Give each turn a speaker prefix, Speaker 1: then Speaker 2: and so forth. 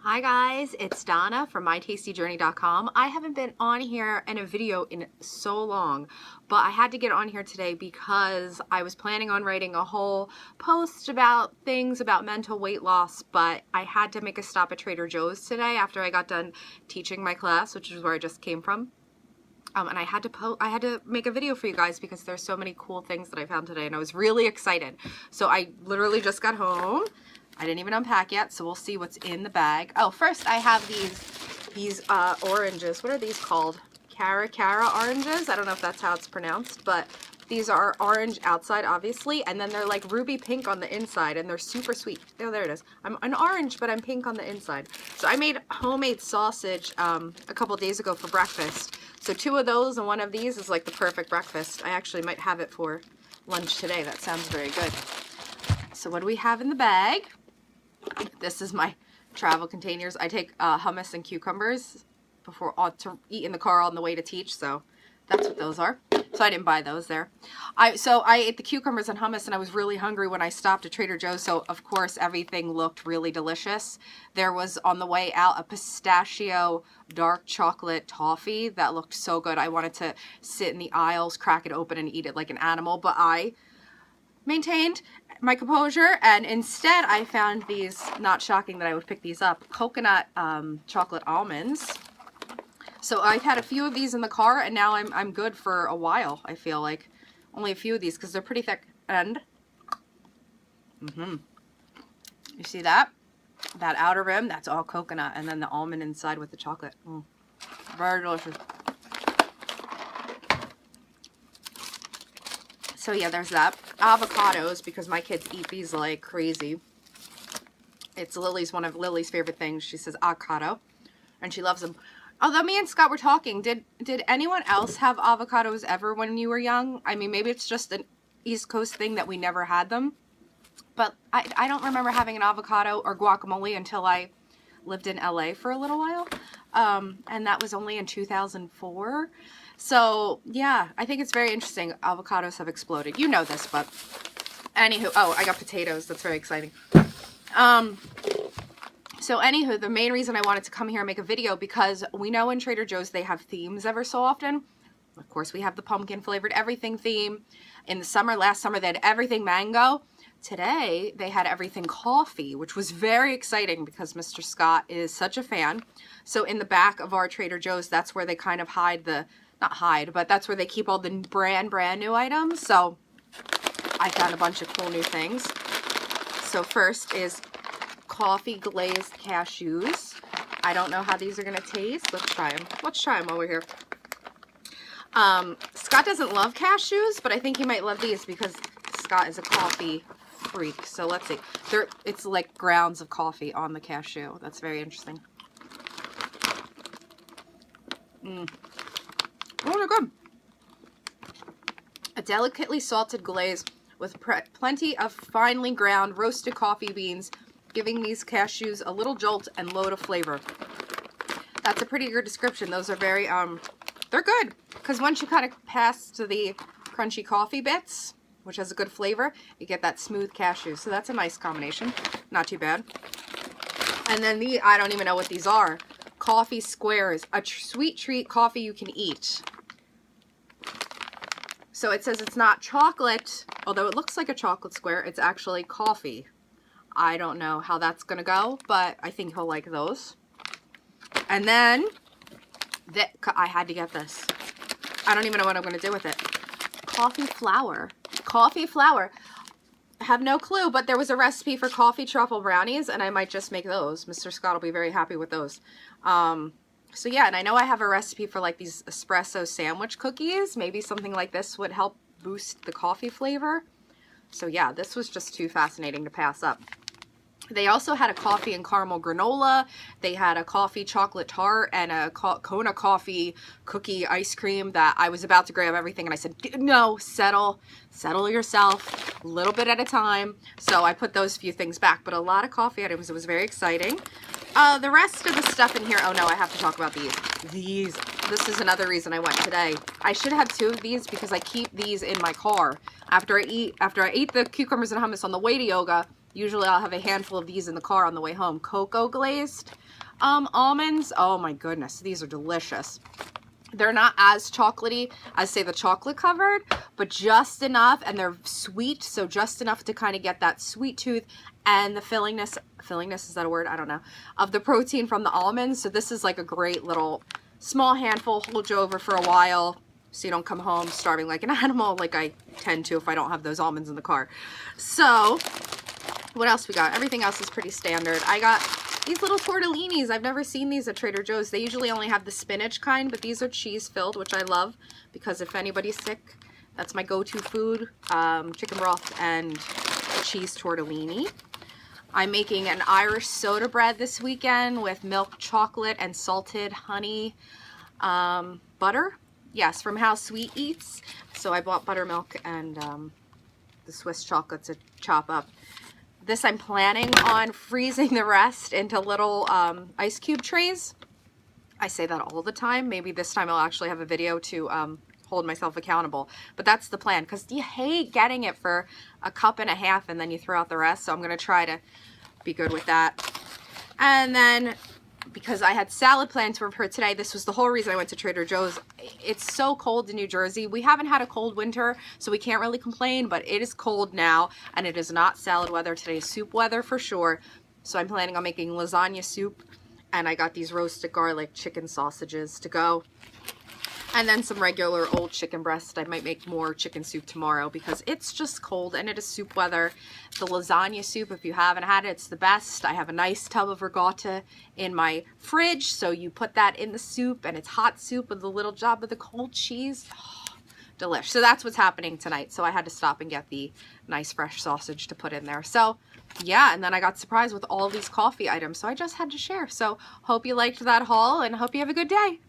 Speaker 1: Hi guys, it's Donna from mytastyjourney.com. I haven't been on here in a video in so long, but I had to get on here today because I was planning on writing a whole post about things about mental weight loss, but I had to make a stop at Trader Joe's today after I got done teaching my class, which is where I just came from. And I had to make a video for you guys because there's so many cool things that I found today, and I was really excited. So I literally just got home. I didn't even unpack yet, so we'll see what's in the bag. Oh, first I have these oranges. What are these called? Cara oranges. I don't know if that's how it's pronounced, but these are orange outside, obviously, and then they're like ruby pink on the inside, and they're super sweet. Oh, there it is. I'm an orange, but I'm pink on the inside. So I made homemade sausage a couple days ago for breakfast. So 2 of those and 1 of these is like the perfect breakfast. I actually might have it for lunch today. That sounds very good. So what do we have in the bag? This is my travel containers. I take hummus and cucumbers to eat in the car on the way to teach, so that's what those are. So I didn't buy those there. So I ate the cucumbers and hummus, and I was really hungry when I stopped at Trader Joe's, so of course everything looked really delicious. There was on the way out a pistachio dark chocolate toffee that looked so good. I wanted to sit in the aisles, crack it open, and eat it like an animal, but I maintained my composure, and instead I found these, not shocking that I would pick these up, coconut chocolate almonds. So I've had a few of these in the car, and now I'm good for a while. I feel like only a few of these because they're pretty thick. And you see that outer rim, that's all coconut, and then the almond inside with the chocolate. Very delicious. So yeah, there's that. Avocados, because my kids eat these like crazy. It's one of Lily's favorite things. She says avocado, and she loves them. Although me and Scott were talking, did anyone else have avocados ever when you were young? I mean, maybe it's just an East Coast thing that we never had them. But I don't remember having an avocado or guacamole until I lived in LA for a little while. And that was only in 2004. So, yeah, I think it's very interesting. Avocados have exploded. You know this, but anywho. Oh, I got potatoes. That's very exciting. So, anywho, the main reason I wanted to come here and make a video, because we know in Trader Joe's they have themes ever so often. Of course, we have the pumpkin flavored everything theme. In the summer, last summer, they had everything mango. Today, they had everything coffee, which was very exciting because Mr. Scott is such a fan. So, in the back of our Trader Joe's, that's where they kind of hide not hide, but that's where they keep all the brand new items. So I found a bunch of cool new things. So first is coffee glazed cashews. I don't know how these are gonna taste. Let's try them. Let's try them while we're here. Scott doesn't love cashews, but I think he might love these because Scott is a coffee freak. So let's see. It's like grounds of coffee on the cashew. That's very interesting. Oh, they're good. A delicately salted glaze with plenty of finely ground roasted coffee beans, giving these cashews a little jolt and load of flavor. That's a pretty good description. Those are very, they're good. Because once you kind of pass to the crunchy coffee bits, which has a good flavor, you get that smooth cashew. So that's a nice combination. Not too bad. And then I don't even know what these are. Coffee squares, a sweet treat coffee you can eat. So it says it's not chocolate, although it looks like a chocolate square. It's actually coffee. I don't know how that's gonna go, but I think he'll like those. And then I had to get this. I don't even know what I'm gonna do with it. Coffee flour. Coffee flour. I have no clue, but there was a recipe for coffee truffle brownies, and I might just make those. Mr. Scott will be very happy with those. So yeah, and I know I have a recipe for like these espresso sandwich cookies. Maybe something like this would help boost the coffee flavor. So yeah, this was just too fascinating to pass up. They also had a coffee and caramel granola. They had a coffee chocolate tart and a Kona coffee cookie ice cream that I was about to grab everything, and I said, no, settle yourself, a little bit at a time. So I put those few things back, but a lot of coffee items. It was very exciting. The rest of the stuff in here, oh no, I have to talk about these. This is another reason I went today. I should have 2 of these because I keep these in my car. After I eat the cucumbers and hummus on the way to yoga, Usually I'll have a handful of these in the car on the way home. Cocoa glazed almonds. Oh my goodness, these are delicious. They're not as chocolatey as, say, the chocolate covered, but just enough, and they're sweet, so just enough to kind of get that sweet tooth and the fillingness, is that a word? I don't know, of the protein from the almonds. So this is like a great little small handful, hold you over for a while so you don't come home starving like an animal like I tend to if I don't have those almonds in the car. So what else we got? Everything else is pretty standard. I got these little tortellinis. I've never seen these at Trader Joe's. They usually only have the spinach kind, but these are cheese filled, which I love because if anybody's sick, that's my go-to food. Chicken broth and cheese tortellini. I'm making an Irish soda bread this weekend with milk chocolate and salted honey butter. Yes, from How Sweet Eats. So I bought buttermilk and the Swiss chocolate to chop up. This I'm planning on freezing the rest into little ice cube trays. I say that all the time. Maybe this time I'll actually have a video to hold myself accountable. But that's the plan, because you hate getting it for a cup and a half and then you throw out the rest. So I'm going to try to be good with that. And then, because I had salad plans for her today, this was the whole reason I went to Trader Joe's. It's so cold in New Jersey. We haven't had a cold winter, so we can't really complain, but it is cold now, and it is not salad weather. Today is soup weather for sure. So I'm planning on making lasagna soup, and I got these roasted garlic chicken sausages to go. And then some regular old chicken breast. I might make more chicken soup tomorrow because it's just cold and it is soup weather. The lasagna soup, if you haven't had it, it's the best. I have a nice tub of ricotta in my fridge, so you put that in the soup and it's hot soup with a little job of the cold cheese. Oh, delish. So that's what's happening tonight. So I had to stop and get the nice fresh sausage to put in there. So yeah, and then I got surprised with all these coffee items, so I just had to share. So hope you liked that haul and hope you have a good day.